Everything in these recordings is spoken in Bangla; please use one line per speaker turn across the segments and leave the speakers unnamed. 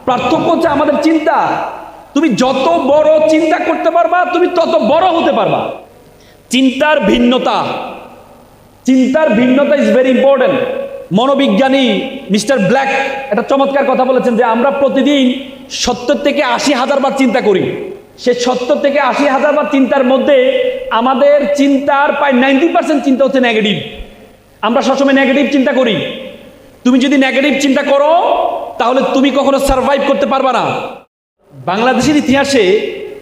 পার্থক্য হচ্ছে আমাদের চিন্তা। তুমি যত বড় চিন্তা করতে পারবা তুমি তত বড় হতে পারবা। চিন্তার ভিন্নতা ইজ ভেরি ইম্পর্টেন্ট। মনোবিজ্ঞানী মিস্টার ব্ল্যাক একটা চমৎকার কথা বলেছেন যে আমরা প্রতিদিন 70 থেকে 80,000 বার চিন্তা করি। সে 70 থেকে 80,000 বার চিন্তার মধ্যে আমাদের চিন্তার প্রায় 90% চিন্তা হচ্ছে নেগেটিভ। আমরা সবসময় নেগেটিভ চিন্তা করি। তুমি যদি নেগেটিভ চিন্তা করো তাহলে তুমি কখনো সার্ভাইভ করতে পারবা না। বাংলাদেশের ইতিহাসে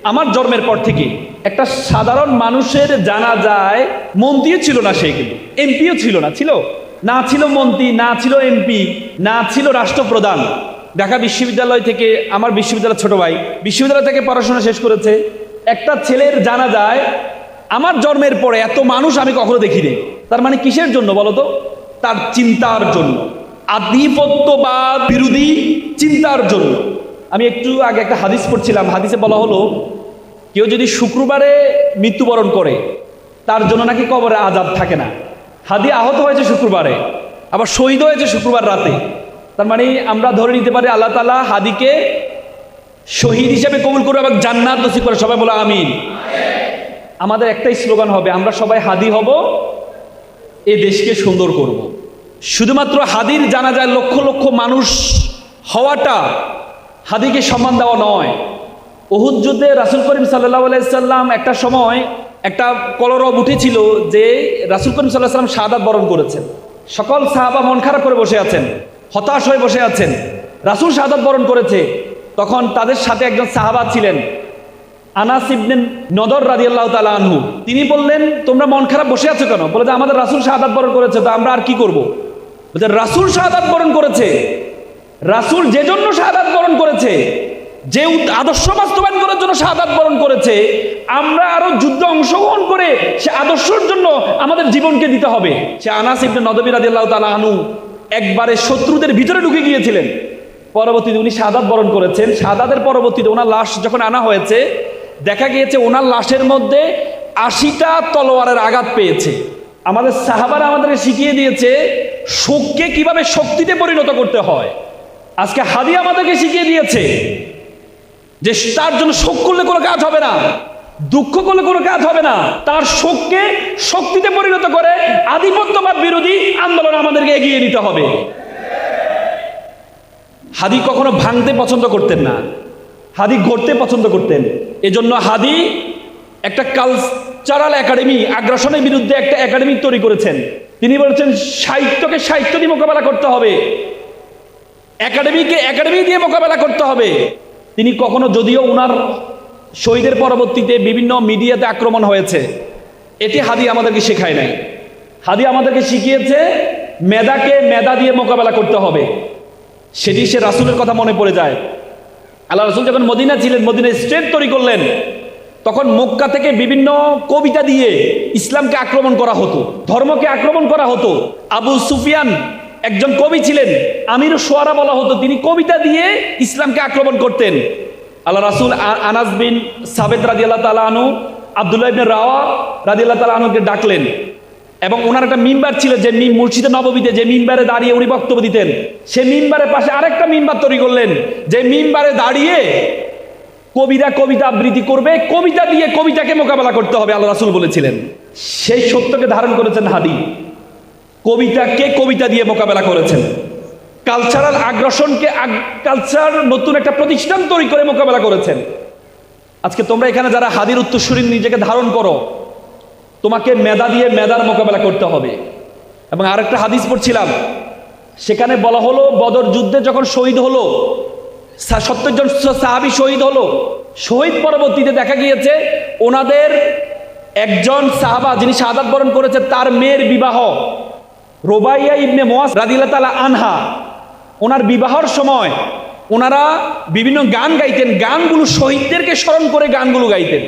আমার জন্মের পর থেকে একটা সাধারণ মানুষের জানা যায় মন্ত্রীও ছিল না, সে কিন্তু এমপিও ছিল না, না ছিল মন্ত্রী, না ছিল এমপি, না ছিল রাষ্ট্রপ্রধান। ঢাকা বিশ্ববিদ্যালয় থেকে, আমার বিশ্ববিদ্যালয় ছোট ভাই বিশ্ববিদ্যালয় থেকে পড়াশোনা শেষ করেছে, একটা ছেলের জানা যায় আমার জন্মের পরে এত মানুষ আমি কখনো দেখিনি। তার মানে কিসের জন্য বলো তো? তার চিন্তার জন্য, আধিপত্যবাদ বিরোধী চিন্তার জন্য। আমি একটু আগে একটা হাদিস পড়ছিলাম, হাদিসে বলা হলো কেউ যদি শুক্রবারে মৃত্যুবরণ করে তার জন্য নাকি কবরে আযাব থাকে না। হাদি আহত হয়েছে শুক্রবারে, আবার শহীদ হয়েছে শুক্রবার রাতে। তার মানে আমরা ধরে নিতে পারি আল্লাহ তাআলা হাদিকে শহীদ হিসেবে কবুল করবে এবং জান্নাত নসিব করে। সবাই বলো আমিন। আমাদের একটাই স্লোগান হবে, আমরা সবাই হাদি হব, এই দেশকে সুন্দর করব। শুধুমাত্র হাদির জানাজায় লক্ষ লক্ষ মানুষ হওয়াটা হাদিকে সম্মান দেওয়া নয়। উহুদ যুদ্ধে রাসূল করিম সাল্লাল্লাহু আলাইহি সাল্লাম একটা সময় একটা কলরব উঠেছিল যে রাসূল করিম সাল্লাল্লাহু আলাইহি সাল্লাম শাহাদাত বরণ করেছেন। সকল সাহাবা মন খারাপ করে বসে আছেন, হতাশ হয়ে বসে আছেন। রাসূল শাহাদাত বরণ করেছে। তখন তাদের সাথে একজন সাহাবা ছিলেন, আনাস ইবনে নদর রাদিয়াল্লাহু তাআলা আনহু। তিনি বললেন, তোমরা মন খারাপ বসে আছো কেন? বলে যে আমাদের রাসূল শাহাদাত বরণ করেছে, তো আমরা আর কি করব? বলে রাসূল শাহাদাত বরণ করেছে, রাসূল যে জন্য শাহাদাত বরণ করেছে, যে আদর্শ বাস্তবায়ন করার জন্য শাহাদাত বরণ করেছে, আমরা আরো যুদ্ধে অংশগ্রহণ করে সে আদর্শের জন্য আমাদের জীবনকে দিতে হবে। সে আনাস ইবনে নদর রাদিয়াল্লাহু তাআলা আনহু একবারে শত্রুদের ভিতরে ঢুকে গিয়েছিলেন। পরবর্তীতে উনি শাহাদাত বরণ করেছেন। শাহাদাতের পরবর্তীতে ওনার লাশ যখন আনা হয়েছে, দেখা গিয়েছে ওনার লাশের মধ্যে 80টা তলোয়ারের আঘাত পেয়েছে। আমাদের সাহাবারা আমাদেরকে শিখিয়ে দিয়েছে শোককে কিভাবে শক্তিতে পরিণত করতে হয়। আজকে হাদি আমাদেরকে শিখিয়ে দিয়েছে যে তার জন্য শোক করলে কোনো কাজ হবে না, দুঃখ করলে কোনো কাজ হবে না। তার শোককে শক্তিতে পরিণত করে আধিপত্যবাদ বিরোধী আন্দোলন আমাদেরকে এগিয়ে নিতে হবে। হাদি কখনো ভাঙতে পছন্দ করতেন না, হাদি গড়তে পছন্দ করতেন। এজন্য হাদি একটা কালচারাল একাডেমি, আগ্রাসনের বিরুদ্ধে একটা একাডেমি তৈরি করেছেন। তিনি বলেছেন সাহিত্যকে সাহিত্য দিয়ে মোকাবেলা করতে হবে, একাডেমিকে একাডেমি দিয়ে মোকাবেলা করতে হবে। তিনি কখনো, যদিও উনার শহীদের পরবর্তীতে বিভিন্ন মিডিয়াতে আক্রমণ হয়েছে, এটি হাদি আমাদেরকে শেখায় নাই। হাদি আমাদেরকে শিখিয়েছে মেধাকে মেধা দিয়ে মোকাবেলা করতে হবে। সেটি সে রাসূলের কথা মনে পড়ে যায়। আল্লাহ রাসূল যখন মদিনা ছিলেন, মদিনায় স্টেট তৈরি করলেন, তখন মক্কা থেকে বিভিন্ন কবিতা দিয়ে ইসলামকে আক্রমণ করা হতো, ধর্মকে আক্রমণ করা হতো। আবু সুফিয়ান একজন কবি ছিলেন, আমির শুআরা বলা হতো, তিনি কবিতা দিয়ে ইসলামকে আক্রমণ করতেন। আল্লাহ রাসূল আনাস বিন সাবেত রাদিয়াল্লাহু তাআলা আনহু, আব্দুল্লাহ ইবনে রাওয়া রাদিয়াল্লাহু তাআলা আনহুকে ডাকলেন এবং ওনার একটা মিম্বার ছিল, যে মসজিদে নববীতে যে মিম্বারে দাঁড়িয়ে উনি বক্তব্য দিতেন, সে মিম্বারের পাশে আরেকটা মিম্বার তৈরি করলেন, যে মিম্বারে দাঁড়িয়ে কবিরা কবিতা আবৃত্তি করবে, কবিতা দিয়ে কবিতাকে মোকাবেলা করতে হবে, আল্লাহ রাসূল বলেছিলেন। সেই সত্যকে ধারণ করেছেন হাদি, কবিতাকে কবিতা দিয়ে মোকাবেলা করেছেন। কালচারাল আগ্রাসনকে কালচার নতুন একটা প্রতিষ্ঠান তৈরি করে মোকাবেলা করেছেন। আজকে তোমরা এখানে যারা হাদির উত্তরসূরি নিজেকে ধারণ করো, তোমাকে মেধা দিয়ে মেধার মোকাবেলা করতে হবে। এবং আরেকটা হাদিস পড়ছিলাম, সেখানে বলা হলো বদর যুদ্ধে যখন শহীদ হলো 70 জন সাহাবী শহীদ হলো, শহীদ পরবর্তীতে দেখা গিয়েছে ওনাদের একজন সাহাবা যিনি শাহাদাত বরণ করেছে, তার মেয়ের বিবাহ, রুবাইয়া ইবনে মুয়াজ রাদিয়াল্লাহু তাআলা আনহা, ওনার বিবাহর সময় ওনারা বিভিন্ন গান গাইতেন। গানগুলো শহীদদেরকে স্মরণ করে গানগুলো গাইতেন,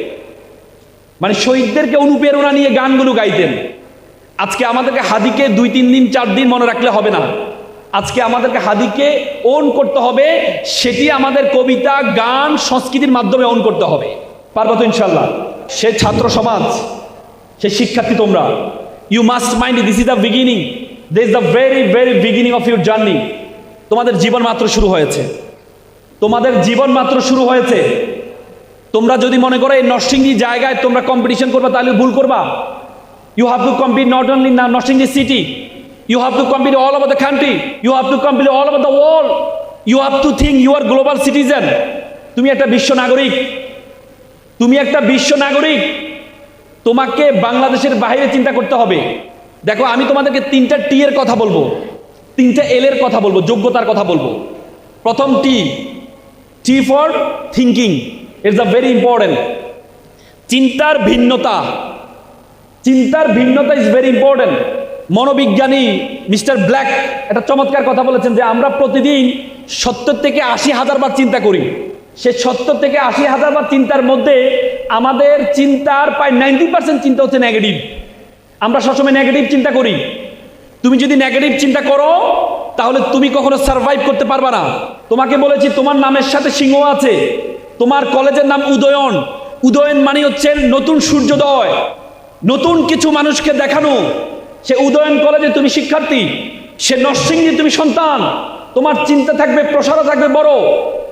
মানে শহীদদেরকে অনুপ্রেরণা নিয়ে গানগুলো গাইতেন। আজকে আমাদেরকে হাদিকে 2-3 দিন 4 দিন মনে রাখলে হবে না। আজকে আমাদেরকে হাদিকে ওন করতে হবে, সেটি আমাদের কবিতা, গান, সংস্কৃতির মাধ্যমে ওন করতে হবে। পারবো তো ইনশাল্লাহ? সে ছাত্র সমাজ, সে শিক্ষার্থী, তোমরা you must mind this is the beginning, this is the very very beginning of your journey. তোমাদের জীবন মাত্র শুরু হয়েছে। তোমাদের জীবন মাত্র শুরু হয়েছে। তোমরা যদি মনে করো এই নরসিংদী জায়গায় তোমরা কম্পিটিশন করবা, তাহলে ভুল করবা। You have to compete not only in Narsingdi city, you have to compete all over the country, you have to compete all over the world, you have to think you are global citizen. তুমি একটা বিশ্ব নাগরিক, তুমি একটা বিশ্ব নাগরিক। তোমাকে বাংলাদেশের বাইরে চিন্তা করতে হবে। দেখো, আমি তোমাদেরকে 3টা টি এর কথা বলবো, 3টা এল এর কথা বলবো, যোগ্যতার কথা বলবো। প্রথম টি for thinking, it's a very important. চিন্তার ভিন্নতা, চিন্তার ভিন্নতা ইজ ভেরি ইম্পর্টেন্ট। মনোবিজ্ঞানী মিস্টার ব্ল্যাক একটা চমৎকার কথা বলেছেন যে আমরা প্রতিদিন 70 থেকে 80,000 বার চিন্তা করি। সে 70 থেকে 80,000 বার চিন্তার মধ্যে আমাদের চিন্তার প্রায় 90% চিন্তা হচ্ছে নেগেটিভ। আমরা সবসময় নেগেটিভ চিন্তা করি। তুমি যদি নেগেটিভ চিন্তা করো তাহলে তুমি কখনো সার্ভাইভ করতে পারবে না। তোমাকে বলেছি তোমার নামের সাথে সিংহ আছে, তোমার কলেজের নাম উদয়ন। উদয়ন মানে হচ্ছে নতুন সূর্যোদয়, নতুন কিছু মানুষকে দেখানো। সে উদয়ন কলেজে তুমি শিক্ষার্থী, সে নরসিংদী তুমি সন্তান। তোমার চিন্তা থাকবে, প্রসারও থাকবে বড়।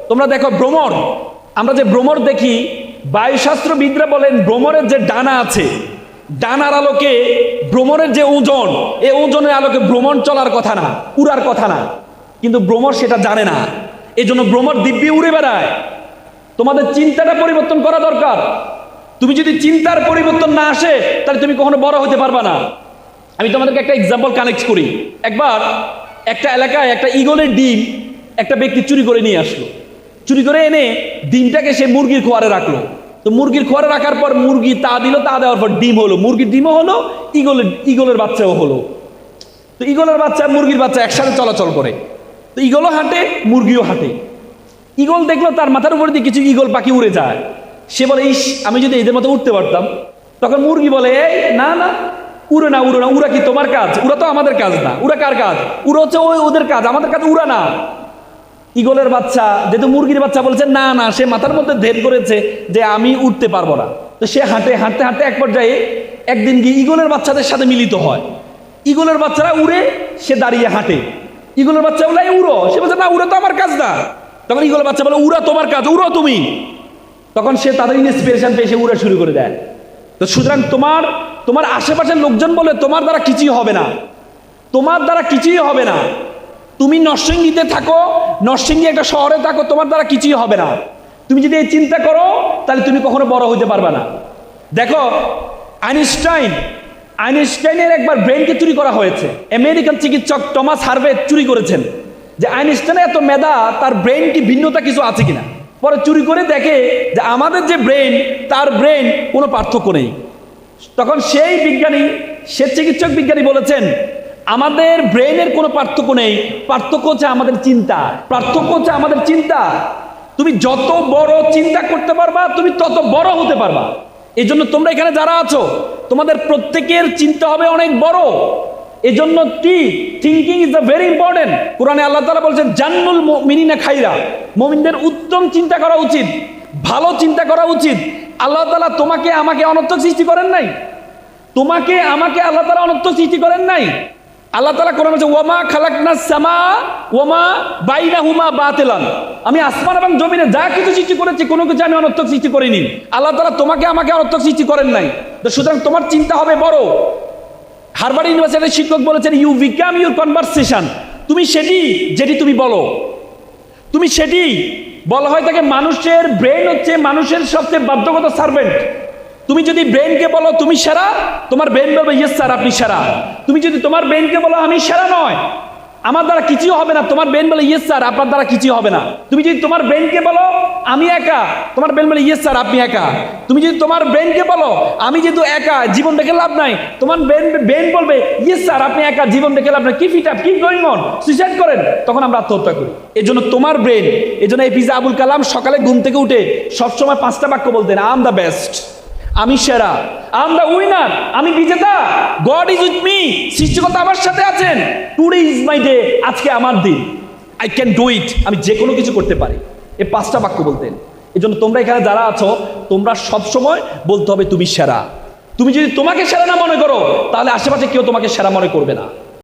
তোমরা দেখো ভ্রমর, আমরা যে ভ্রমর দেখি, বায়ুশাস্ত্রবিদরা বলেন ভ্রমরের যে ডানা আছে, ডানার আলোকে ভ্রমরের যে ওজন, এই ওজনের আলোকে ভ্রমণ চলার কথা না, উড়ার কথা না। কিন্তু ভ্রমর সেটা জানে না, এই জন্য ভ্রমর দিব্যি উড়ে বেড়ায়। তোমাদের চিন্তাটা পরিবর্তন করা দরকার। তুমি যদি চিন্তার পরিবর্তন না আসে তাহলে তুমি কখনো বড় হতে পারবা না। আমি তোমাদেরকে একটা এক্সাম্পল কানেক্ট করি। একবার একটা এলাকায় একটা ঈগলের ডিম একটা ব্যক্তি চুরি করে নিয়ে আসলো। চুরি করে এনে ডিমটাকে সে মুরগির খোয়ারে রাখলো। তো মুরগির খোয়ারে রাখার পর মুরগি তা দিল, তা দেওয়ার পর ডিম হলো, মুরগির ডিমও হলো, ঈগলের বাচ্চাও হলো। তো ঈগলের বাচ্চা মুরগির বাচ্চা একসাথে চলাচল করে। তো ঈগলও হাঁটে, মুরগিও হাঁটে। ঈগল দেখলো তার মাথার উপর দিয়ে কিছু ঈগল পাখি উড়ে যায়। সে বলে, ইস, আমি যদি এদের মতো উঠতে পারতাম। তখন মুরগি বলে, এই না না, উড়ে না, উড়ে না, উড়া কি তোমার কাজ? উড়া তো আমাদের কাজ না। উড়া কার কাজ? উড়া হচ্ছে ওদের কাজ, আমাদের কাজ উড়া না। ঈগলের বাচ্চা যেহেতু মুরগির বাচ্চা বলছে না না, সে মাথার মধ্যে ধ্যান করেছে যে আমি উঠতে পারবো না। তো সে হাঁটে হাঁটতে হাঁটতে এক পর্যায়ে একদিন গিয়ে ঈগলের বাচ্চাদের সাথে মিলিত হয়। ঈগলের বাচ্চারা উড়ে, সে দাঁড়িয়ে হাঁটে। ঈগলের বাচ্চা বলে, উড়ো। সে বলছে না, উড়ো তো আমার কাজ না। তখন ঈগলের বাচ্চা বলে, উড়া তোমার কাজ, উড়ো তুমি। তখন সে তাদের ইন্সপিরেশন পেয়ে সে উড়া শুরু করে দেয়। তো সুতরাং তোমার আশেপাশের লোকজন বলে তোমার দ্বারা কিছুই হবে না, তোমার দ্বারা কিছুই হবে না। তুমি নরসিংদীতে থাকো, নরসিংদী একটা শহরে থাকো, তোমার দ্বারা কিছুই হবে না। তুমি যদি এই চিন্তা করো তাহলে তুমি কখনো বড় হতে পারবে না। দেখো, আইনস্টাইনের একবার ব্রেনকে চুরি করা হয়েছে। আমেরিকান চিকিৎসক টমাস হার্ভে চুরি করেছেন যে আইনস্টাইনের এত মেধা, তার ব্রেন কি ভিন্নতা কিছু আছে কিনা। পরে চুরি করে দেখে যে আমাদের যে ব্রেন, তার ব্রেন কোনো পার্থক্য নেই। তখন সেই বিজ্ঞানী, সে চিকিৎসক বিজ্ঞানী বলেছেন, আমাদের ব্রেনের কোনো পার্থক্য নেই, পার্থক্য হচ্ছে আমাদের চিন্তা, পার্থক্য হচ্ছে আমাদের চিন্তা। তুমি যত বড় চিন্তা করতে পারবা, তুমি তত বড় হতে পারবা। এই জন্য তোমরা এখানে যারা আছো, তোমাদের প্রত্যেকের চিন্তা হবে অনেক বড়। এই জন্য thinking is the very important. কোরআনে আল্লাহ তাআলা বলছেন, জান্নুল মুমিনিনা খাইরা, মুমিনদের উত্তম চিন্তা করা উচিত, ভালো চিন্তা করা উচিত। আল্লাহ তাআলা তোমাকে আমাকে অনর্থক সৃষ্টি করেন নাই, তোমাকে আমাকে আল্লাহ তাআলা অনর্থক সৃষ্টি করেন নাই। আল্লাহ তাআলা কোরআনে বলছে, ওয়ামা খালাকনাস সামা ওয়ামা বাইনাহুমা বাতিলান, আমি আসমান এবং জমিনে যা কিছু সৃষ্টি করেছি কোনো কিছু আমি অনর্থক সৃষ্টি করিনি। আল্লাহ তাআলা তোমাকে আমাকে অনর্থক সৃষ্টি করেন নাই। তো সুতরাং তোমার চিন্তা হবে বড়। হার্ভার্ড ইউনিভার্সিটির শিক্ষক বলেছেন, ইউ বিকাম ইউর কনভারসেশন। তুমি যেটি তুমি বলো, তুমি সেটি বলা হয় তাকে। মানুষের ব্রেন হচ্ছে মানুষের সবচেয়ে বাধ্যগত সার্ভেন্ট। তুমি যদি ব্রেনকে বলো তুমি সেরা, তোমার ব্রেন বলবে ইয়েস স্যার আপনি সেরা। তুমি যদি তোমার ব্রেনকে বলো আমি সেরা নয়, আমার দ্বারা কিছুই হবে না, তোমার ব্রেন বলে ইয়েস স্যার আপনার দ্বারা কিছুই হবে না। তুমি যদি তোমার ব্রেনকে বলো আমি একা, তোমার ব্রেন বলে ইয়েস স্যার আপনি একা। তুমি যদি তোমার ব্রেনকে বলো আমি যেহেতু একা, জীবন দেখে লাভ নাই, তোমার ব্রেন বলবে ইয়েস স্যার আপনি একা, জীবন দেখে লাভ নাই, কি ফিট আপ, কি গোয়িং অন, সুইসাইড করেন। তখন আমরা আত্মহত্যা করি। এই জন্য তোমার ব্রেন, এই জন্য এপিজে আবুল কালাম সকালে ঘুম থেকে উঠে সবসময় 5টা বাক্য বলতেন, আই এম দ্য বেস্ট, আমি সেরা, আই এম দ্য উইনার, আমি বিজেতা, গড ইজ উইথ মি, সৃষ্টিকর্তা আমার সাথে আছেন, টুডে ইজ মাই ডে, আজকে আমার দিন, আই ক্যান ডু ইট, আমি যে কোনো কিছু করতে পারি। এই 5টা বাক্য বলতেন। এই জন্য তোমরা এখানে যারা আছো, তোমরা সবসময় বলতে হবে তুমি সেরা। তুমি যদি তোমাকে সেরা না মনে করো, তাহলে আশেপাশে কেউ তোমাকে সেরা মনে করবে না।